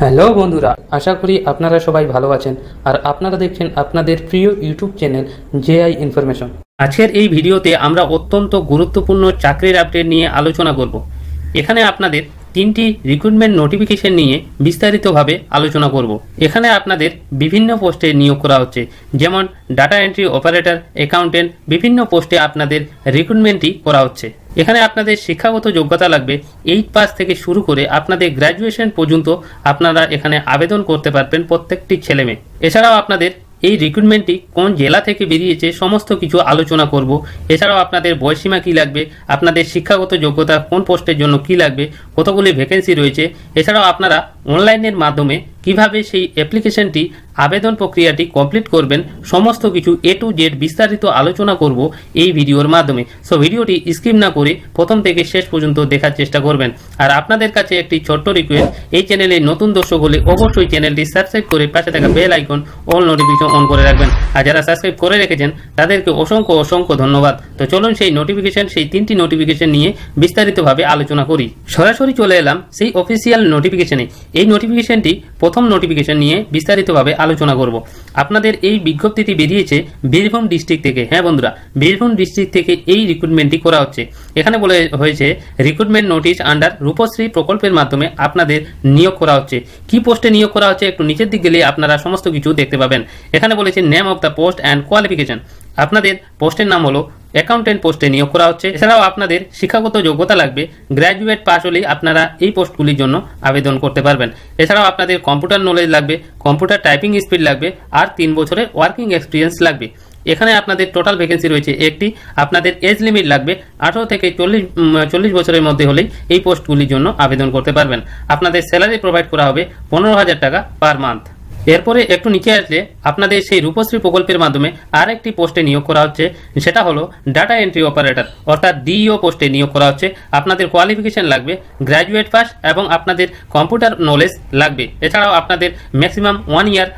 Hello বন্ধুরা, আশা করি আপনারা সবাই ভালো আছেন আর আপনারা দেখছেন আপনাদের প্রিয় ইউটিউব চ্যানেল জেআই ইনফরমেশন। আজকের এই ভিডিওতে আমরা অত্যন্ত গুরুত্বপূর্ণ চাকরির আপডেট নিয়ে আলোচনা করব। এখানে আপনাদের তিনটি রিক্রুটমেন্ট নোটিফিকেশন নিয়ে বিস্তারিতভাবে আলোচনা করব। এখানে আপনাদের বিভিন্ন পোস্টে নিয়োগ করা হচ্ছে, যেমন ডাটা এন্ট্রি অপারেটর, অ্যাকাউন্টেন্ট, বিভিন্ন পোস্টে আপনাদের রিক্রুটমেন্টই করা হচ্ছে। এখানে আপনাদের শিক্ষাগত যোগ্যতা লাগবে 8 পাস থেকে শুরু করে আপনাদের গ্র্যাজুয়েশন পর্যন্ত আপনারা এখানে আবেদন করতে পারবেন, প্রত্যেকটি ছেলেমেয়ে। এছাড়াও আপনাদের এই রিক্রুটমেন্টটি কোন জেলা থেকে বেরিয়েছে সমস্ত কিছু আলোচনা করব। এছাড়াও আপনাদের বয়সীমা কী লাগবে, আপনাদের শিক্ষাগত যোগ্যতা কোন পোস্টের জন্য কী লাগবে, কতগুলি ভ্যাকেন্সি রয়েছে, এছাড়াও আপনারা অনলাইনের মাধ্যমে কিভাবে সেই অ্যাপ্লিকেশনটি আবেদন প্রক্রিয়াটি কমপ্লিট করবেন, সমস্ত কিছু A to Z বিস্তারিত আলোচনা করব এই ভিডিওর মাধ্যমে। সো ভিডিওটি স্কিপ না করে প্রথম থেকে শেষ পর্যন্ত দেখার চেষ্টা করবেন। আর আপনাদের কাছে একটি ছোট্ট রিকোয়েস্ট, এই চ্যানেলে নতুন দর্শক হলে অবশ্যই চ্যানেলটি সাবস্ক্রাইব করে পাশে থাকা bell icon all notification on করে রাখবেন। আর যারা সাবস্ক্রাইব করে রেখেছেন তাদেরকে অসংখ্য অসংখ্য ধন্যবাদ। তো চলুন সেই নোটিফিকেশন, সেই তিনটি নোটিফিকেশন নিয়ে বিস্তারিতভাবে আলোচনা করি। সরাসরি চলে এলাম সেই অফিসিয়াল নোটিফিকেশনে। এই নোটিফিকেশনটি প্রথম নোটিফিকেশন নিয়ে বিস্তারিতভাবে আলোচনা করব। আপনাদের এই বিজ্ঞপ্তিটি বেরিয়েছে বীরভূম ডিস্ট্রিক্ট থেকে। হ্যাঁ বন্ধুরা, বীরভূম ডিস্ট্রিক্ট থেকে এই রিক্রুটমেন্টটি করা হচ্ছে। এখানে বলে হয়েছে রিক্রুটমেন্ট নোটিশ আন্ডার রূপশ্রী প্রকল্পের মাধ্যমে আপনাদের নিয়োগ করা হচ্ছে। কি পোস্টে নিয়োগ করা হচ্ছে একটু নিচের দিক গেলে আপনারা সমস্ত কিছু দেখতে পাবেন। এখানে বলেছে name of the post and qualification. আপনাদের পোস্টের নাম হলো অ্যাকাউন্টেন্ট পোস্টে নিয়োগ করা হচ্ছে। এছাড়াও আপনাদের শিক্ষাগত যোগ্যতা লাগবে, গ্র্যাজুয়েট পাস হলেই আপনারা এই পোস্টগুলির জন্য আবেদন করতে পারবেন। এছাড়াও আপনাদের কম্পিউটার নলেজ লাগবে, কম্পিউটার টাইপিং স্পিড লাগবে, আর 3 বছরের ওয়ার্কিং এক্সপিরিয়েন্স লাগবে। এখানে আপনাদের টোটাল ভ্যাকেন্সি রয়েছে একটি। আপনাদের এজ লিমিট লাগবে 18 থেকে 40 বছরের মধ্যে হলেই এই পোস্টগুলির জন্য আবেদন করতে পারবেন। আপনাদের স্যালারি প্রোভাইড করা হবে 15,000 টাকা পার মান্থ। এরপরে একটু নিচে আসলে আপনাদের সেই রূপশ্রী প্রকল্পের মাধ্যমে আরেকটি পোস্টে নিয়োগ করা হচ্ছে, সেটা হলো ডাটা এন্ট্রি অপারেটর অর্থাৎ DEO পোস্টে নিয়োগ করা হচ্ছে। আপনাদের কোয়ালিফিকেশন লাগবে গ্র্যাজুয়েট পাস এবং আপনাদের কম্পিউটার নলেজ লাগবে। এছাড়াও আপনাদের ম্যাক্সিমাম 1 ইয়ার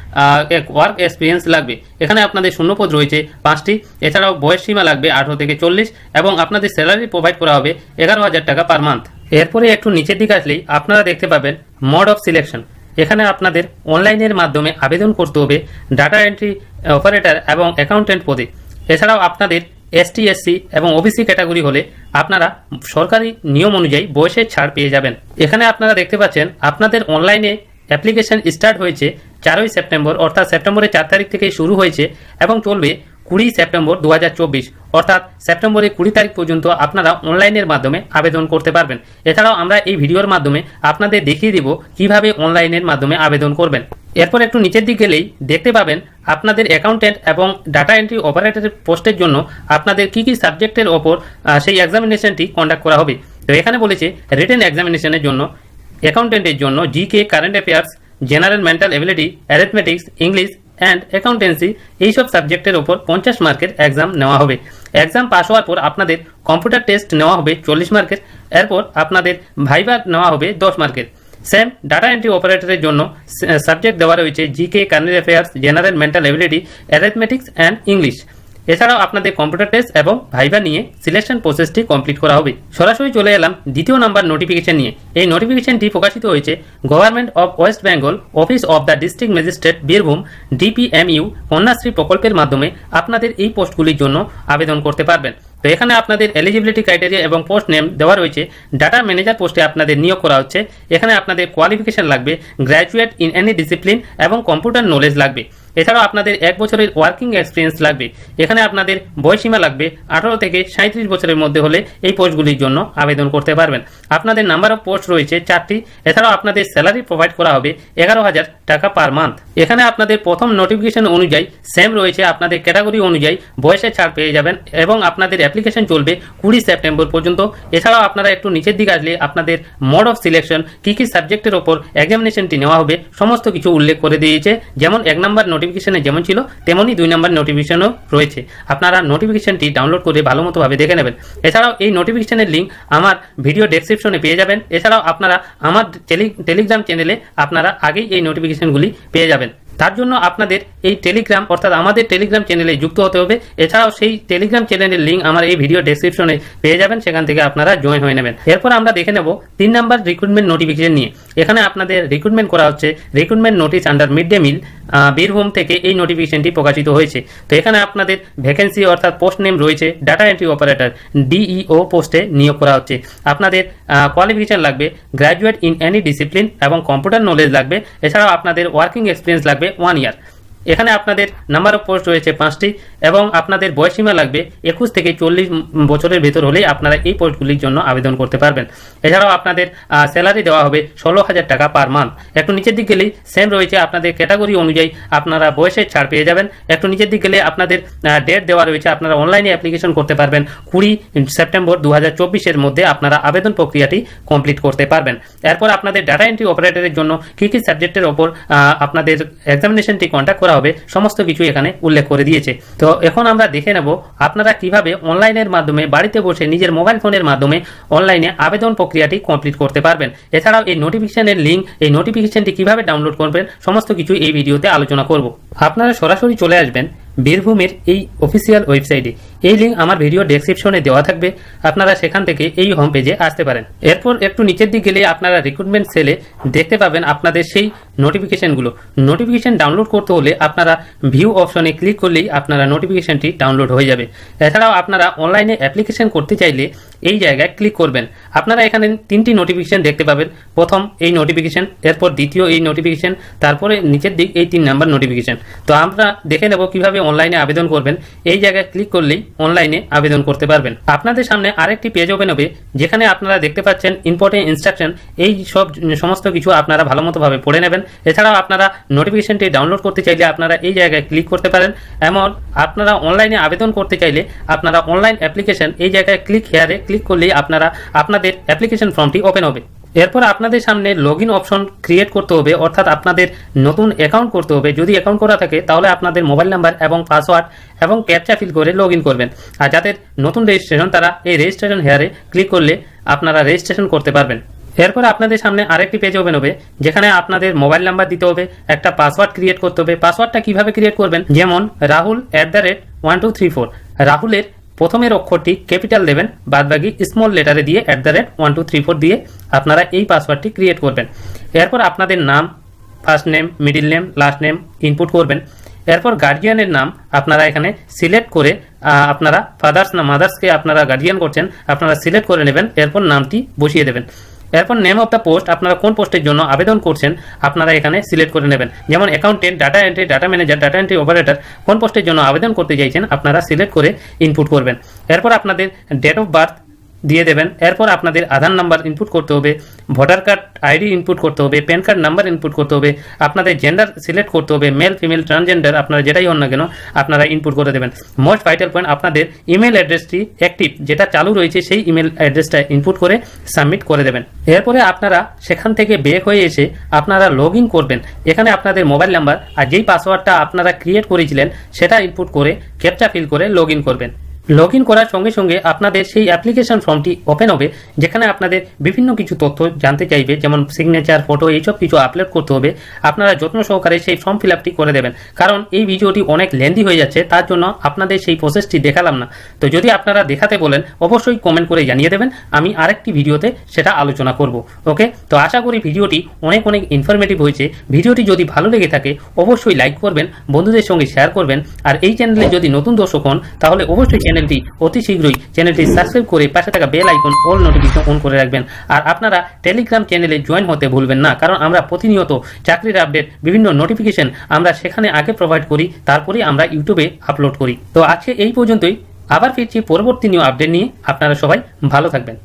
ওয়ার্ক এক্সপিরিয়েন্স লাগবে। এখানে আপনাদের শূন্যপদ রয়েছে 5টি। এছাড়াও বয়স সীমা লাগবে 18 থেকে 40 এবং আপনাদের স্যালারি প্রোভাইড করা হবে 11,000 টাকা পার মান্থ। এরপরে একটু নিচের দিকে আসলেই আপনারা দেখতে পাবেন মোড অফ সিলেকশন। এখানে আপনাদের অনলাইনের মাধ্যমে আবেদন করতে হবে ডাটা এন্ট্রি অপারেটর এবং অ্যাকাউন্টেন্ট পদে। এছাড়াও আপনাদের ST SC এবং OBC ক্যাটাগরি হলে আপনারা সরকারি নিয়ম অনুযায়ী বয়সের ছাড় পেয়ে যাবেন। এখানে আপনারা দেখতে পাচ্ছেন আপনাদের অনলাইনে অ্যাপ্লিকেশন স্টার্ট হয়েছে 4ই সেপ্টেম্বর, অর্থাৎ সেপ্টেম্বরের 4 তারিখ থেকে শুরু হয়েছে এবং চলবে 20 সেপ্টেম্বর 2024, অর্থাৎ সেপ্টেম্বরের 20 তারিখ পর্যন্ত আপনারা অনলাইনের মাধ্যমে আবেদন করতে পারবেন। এছাড়াও আমরা এই ভিডিওর মাধ্যমে আপনাদের দেখিয়ে দিব কিভাবে অনলাইনের মাধ্যমে আবেদন করবেন। এরপর একটু নিচের দিকে গেলেই দেখতে পাবেন আপনাদের অ্যাকাউন্টেন্ট এবং ডাটা এন্ট্রি অপারেটরের পোস্টের জন্য আপনাদের কি কি সাবজেক্টের ওপর সেই এক্সামিনেশনটি কন্ডাক্ট করা হবে। তো এখানে বলেছে রিটেন এক্সামিনেশনের জন্য অ্যাকাউন্টেন্টের জন্য GK, current affairs, general mental ability, arithmetics, English and accountancy, এইসব সাবজেক্টের ওপর 50 মার্কের এক্সাম নেওয়া হবে। এক্সাম পাস হওয়ার পর আপনাদের কম্পিউটার টেস্ট নেওয়া হবে 40 মার্কের। এরপর আপনাদের ভাইভা নেওয়া হবে 10 মার্কের। সেম ডাটা এন্ট্রি অপারেটরের জন্য সাবজেক্ট দেওয়া রয়েছে GK, current affairs, general mental ability, arithmetics and English. এছাড়াও আপনাদের কম্পিউটার টেস্ট এবং ভাইভা নিয়ে সিলেকশন প্রসেসটি কমপ্লিট করা হবে। সরাসরি চলে এলাম দ্বিতীয় নাম্বার নোটিফিকেশন নিয়ে। এই নোটিফিকেশনটি প্রকাশিত হয়েছে government of West Bengal, office of the district magistrate Birbhum, DPMU Kanyashree প্রকল্পের মাধ্যমে আপনাদের এই পোস্টগুলির জন্য আবেদন করতে পারবেন। তো এখানে আপনাদের এলিজিবিলিটি ক্রাইটেরিয়া এবং পোস্ট নেম দেওয়া রয়েছে। ডাটা ম্যানেজার পোস্টে আপনাদের নিয়োগ করা হচ্ছে। এখানে আপনাদের কোয়ালিফিকেশন লাগবে গ্র্যাজুয়েট ইন এনি ডিসিপ্লিন এবং কম্পিউটার নলেজ লাগবে। এছাড়াও আপনাদের 1 বছরের ওয়ার্কিং এক্সপিরিয়েন্স লাগবে। এখানে আপনাদের বয়সীমা লাগবে 18 থেকে 37 বছরের মধ্যে হলে এই পোস্টগুলির জন্য আবেদন করতে পারবেন। আপনাদের নাম্বার অফ পোস্ট রয়েছে 4টি। এছাড়াও আপনাদের স্যালারি প্রোভাইড করা হবে 11,000 টাকা পার মান্থ। এখানে আপনাদের প্রথম নোটিফিকেশন অনুযায়ী সেম রয়েছে, আপনাদের ক্যাটাগরি অনুযায়ী বয়সের ছাড় পেয়ে যাবেন এবং আপনাদের অ্যাপ্লিকেশন চলবে 20 সেপ্টেম্বর পর্যন্ত। এছাড়াও আপনারা একটু নিচের দিকে আসলে আপনাদের মোড অফ সিলেকশন, কী কী সাবজেক্টের ওপর এক্সামিনেশনটি নেওয়া হবে সমস্ত কিছু উল্লেখ করে দিয়েছে। যেমন 1 নম্বর নোটিফিকেশনে যেমন ছিল তেমনই 2 নম্বর নোটিফিকেশনও রয়েছে। আপনারা নোটিফিকেশনটি ডাউনলোড করে ভালো মতোভাবে দেখে নেবেন। এছাড়াও এই নোটিফিকেশনের লিঙ্ক আমার ভিডিও ডেসক্রিপশনে পেয়ে যাবেন। এছাড়াও আপনারা আমার টেলিগ্রাম চ্যানেলে আপনারা আগেই এই নোটিফিকেশনগুলি পেয়ে যাবেন। তার জন্য আপনাদের এই টেলিগ্রাম অর্থাৎ আমাদের টেলিগ্রাম চ্যানেলে যুক্ত হতে হবে। এছাড়াও সেই টেলিগ্রাম চ্যানেলের লিঙ্ক আমার এই ভিডিও ডেসক্রিপশনে পেয়ে যাবেন, সেখান থেকে আপনারা জয়েন হয়ে নেবেন। এরপর আমরা দেখে নেব 3 নাম্বার রিক্রুটমেন্ট নোটিফিকেশন নিয়ে। এখানে আপনাদের রিক্রুটমেন্ট করা হচ্ছে recruitment notice under mid day meal, Birbhum থেকে এই নোটিফিকেশনটি প্রকাশিত হয়েছে। তো এখানে আপনাদের ভ্যাকেন্সি অর্থাৎ পোস্ট নেম রয়েছে ডাটা এন্ট্রি অপারেটর DEO পোস্টে নিয়োগ করা হচ্ছে। আপনাদের কোয়ালিফিকেশন লাগবে গ্র্যাজুয়েট ইন এনি ডিসিপ্লিন এবং কম্পিউটার নলেজ লাগবে। এছাড়াও আপনাদের ওয়ার্কিং এক্সপিরিয়েন্স লাগবে 1 ইয়ার। এখানে আপনাদের নাম্বার অফ পোস্ট রয়েছে 5টি এবং আপনাদের বয়সীমা লাগবে 21 থেকে 40 বছরের ভেতর হলেই আপনারা এই পোস্টগুলির জন্য আবেদন করতে পারবেন। এছাড়াও আপনাদের স্যালারি দেওয়া হবে 16,000 টাকা পার মান্থ। একটু নিচের দিক গেলেই সেম রয়েছে, আপনাদের ক্যাটাগরি অনুযায়ী আপনারা বয়সের ছাড় পেয়ে যাবেন। একটু নিচের দিক গেলে আপনাদের ডেট দেওয়া রয়েছে, আপনারা অনলাইনে অ্যাপ্লিকেশন করতে পারবেন 20 সেপ্টেম্বর 2024 মধ্যে আপনারা আবেদন প্রক্রিয়াটি কমপ্লিট করতে পারবেন। এরপর আপনাদের ডাটা এন্ট্রি অপারেটরের জন্য কী কী সাবজেক্টের ওপর আপনাদের এক্সামিনেশনটি কন্ডাক্ট করা হবে সমস্ত কিছু এখানে উল্লেখ করে দিয়েছে। তো এখন আমরা দেখে নেব আপনারা কিভাবে অনলাইনের মাধ্যমে বাড়িতে বসে নিজের মোবাইল ফোনের মাধ্যমে অনলাইনে আবেদন প্রক্রিয়াটি কমপ্লিট করতে পারবেন। এছাড়াও এই নোটিফিকেশনের লিঙ্ক, এই নোটিফিকেশনটি কিভাবে ডাউনলোড করবেন সমস্ত কিছু এই ভিডিওতে আলোচনা করব। আপনারা সরাসরি চলে আসবেন বীরভূমের এই অফিসিয়াল ওয়েবসাইটে। এই লিঙ্ক আমার ভিডিও ডেসক্রিপশনে দেওয়া থাকবে, আপনারা সেখান থেকে এই হোম পেজে আসতে পারেন। এরপর একটু নিচের দিকে গেলে আপনারা রিক্রুটমেন্ট সেলে দেখতে পাবেন আপনাদের সেই নোটিফিকেশনগুলো। নোটিফিকেশন ডাউনলোড করতে হলে আপনারা ভিউ অপশনে ক্লিক করলেই আপনারা নোটিফিকেশনটি ডাউনলোড হয়ে যাবে। এছাড়াও আপনারা অনলাইনে অ্যাপ্লিকেশন করতে চাইলে এই জায়গায় ক্লিক করবেন। আপনারা এখানে 3টি নোটিফিকেশন দেখতে পাবেন। প্রথম এই নোটিফিকেশন, এরপর দ্বিতীয় এই নোটিফিকেশন, তারপরে নিচের দিক এই 3 নাম্বার নোটিফিকেশন। তো আমরা দেখে নেব কিভাবে অনলাইনে আবেদন করবেন। এই জায়গায় ক্লিক করলেই অনলাইনে আবেদন করতে পারবেন। আপনাদের সামনে আরেকটি পেজ ওপেন হবে, যেখানে আপনারা দেখতে পাচ্ছেন ইম্পর্টেন্ট ইনস্ট্রাকশন। এই সমস্ত কিছু আপনারা ভালো মতোভাবে পড়ে নেবেন। এছাড়াও আপনারা নোটিফিকেশনটি ডাউনলোড করতে চাইলে আপনারা এই জায়গায় ক্লিক করতে পারেন। এমন আপনারা অনলাইনে আবেদন করতে চাইলে আপনারা অনলাইন অ্যাপ্লিকেশন এই জায়গায় ক্লিক হেয়ারে ক্লিক করলেই আপনারা আপনাদের অ্যাপ্লিকেশন ফর্মটি ওপেন হবে। এরপর আপনাদের সামনে লগইন অপশন ক্রিয়েট করতে হবে, অর্থাৎ আপনাদের নতুন অ্যাকাউন্ট করতে হবে। যদি অ্যাকাউন্ট করা থাকে তাহলে আপনাদের মোবাইল নাম্বার এবং পাসওয়ার্ড এবং ক্যাপচা ফিল করে লগইন করবেন। আর যাদের নতুন রেজিস্ট্রেশন তারা এই রেজিস্ট্রেশন হেয়ারে ক্লিক করলে আপনারা রেজিস্ট্রেশন করতে পারবেন। এরপর আপনাদের সামনে আরেকটি পেজ ওপেন হবে, যেখানে আপনাদের মোবাইল নাম্বার দিতে হবে, একটা পাসওয়ার্ড ক্রিয়েট করতে হবে। পাসওয়ার্ডটা কিভাবে ক্রিয়েট করবেন, যেমন rahul@1234। রাহুলের প্রথমের অক্ষরটি ক্যাপিটাল দেবেন, বাদবাকি স্মল লেটারে দিয়ে @1234 দিয়ে আপনারা এই পাসওয়ার্ডটি ক্রিয়েট করবেন। এরপর আপনাদের নাম, first name, middle name, last name input করবেন। এরপর গার্জিয়ানের নাম আপনারা এখানে সিলেক্ট করে আপনারা ফাদার্স না মাদার্সকে আপনারা গার্জিয়ান করছেন আপনারা সিলেক্ট করে নেবেন। এরপর নামটি বসিয়ে দেবেন। এরপর নেম অফ দ্য পোস্ট, আপনারা কোন পোস্টের জন্য আবেদন করছেন আপনারা এখানে সিলেক্ট করে নেবেন। যেমন accountant, data entry, data manager, data entry operator, কোন পোস্টের জন্য আবেদন করতে চাইছেন আপনারা সিলেক্ট করে ইনপুট করবেন। এরপর আপনাদের ডেট অফ বার্থ দিয়ে দেবেন। এরপর আপনাদের আধার নাম্বার ইনপুট করতে হবে, ভোটার কার্ড আইডি ইনপুট করতে হবে, প্যান কার্ড নাম্বার ইনপুট করতে হবে, আপনাদের জেন্ডার সিলেক্ট করতে হবে, মেল ফিমেল ট্রান্সজেন্ডার আপনারা যেটাই হন না কেন আপনারা ইনপুট করে দেবেন। মোস্ট ভাইটাল পয়েন্ট, আপনাদের ইমেল অ্যাড্রেসটি অ্যাক্টিভ যেটা চালু রয়েছে সেই ইমেল অ্যাড্রেসটা ইনপুট করে সাবমিট করে দেবেন। এরপরে আপনারা সেখান থেকে বের হয়ে এসে আপনারা লগ ইন করবেন। এখানে আপনাদের মোবাইল নাম্বার আর যেই পাসওয়ার্ডটা আপনারা ক্রিয়েট করেছিলেন সেটা ইনপুট করে ক্যাপচা ফিল করে লগ ইন করবেন। লগ ইন করার সঙ্গে সঙ্গে আপনাদের সেই অ্যাপ্লিকেশন ফর্মটি ওপেন হবে, যেখানে আপনাদের বিভিন্ন কিছু তথ্য জানতে চাইবে, যেমন সিগনেচার, ফটো, এইসব কিছু আপলোড করতে হবে। আপনারা যত্ন সহকারে সেই ফর্ম ফিল আপটি করে দেবেন, কারণ এই ভিডিওটি অনেক লেন্দি হয়ে যাচ্ছে, তার জন্য আপনাদের সেই প্রসেসটি দেখালাম না। তো যদি আপনারা দেখাতে বলেন অবশ্যই কমেন্ট করে জানিয়ে দেবেন, আমি আরেকটি ভিডিওতে সেটা আলোচনা করব। ওকে, তো আশা করি ভিডিওটি অনেক ইনফরমেটিভ হয়েছে। ভিডিওটি যদি ভালো লেগে থাকে অবশ্যই লাইক করবেন, বন্ধুদের সঙ্গে শেয়ার করবেন। আর এই চ্যানেলে যদি নতুন দর্শক হন তাহলে অবশ্যই চ্যানেলটি অতি শীঘ্রই চ্যানেলটি সাবস্ক্রাইব করে পাশে থাকা bell icon all notification on করে রাখবেন। আর আপনারা টেলিগ্রাম চ্যানেলে জয়েন হতে ভুলবেন না, কারণ আমরা প্রতিনিয়ত চাকরির আপডেট, বিভিন্ন নোটিফিকেশন আমরা সেখানে আগে প্রোভাইড করি, তারপরে আমরা ইউটিউবে আপলোড করি। তো আজকে এই পর্যন্তই, আবার ফিরছি পরবর্তী নিউ আপডেট নিয়ে। আপনারা সবাই ভালো থাকবেন।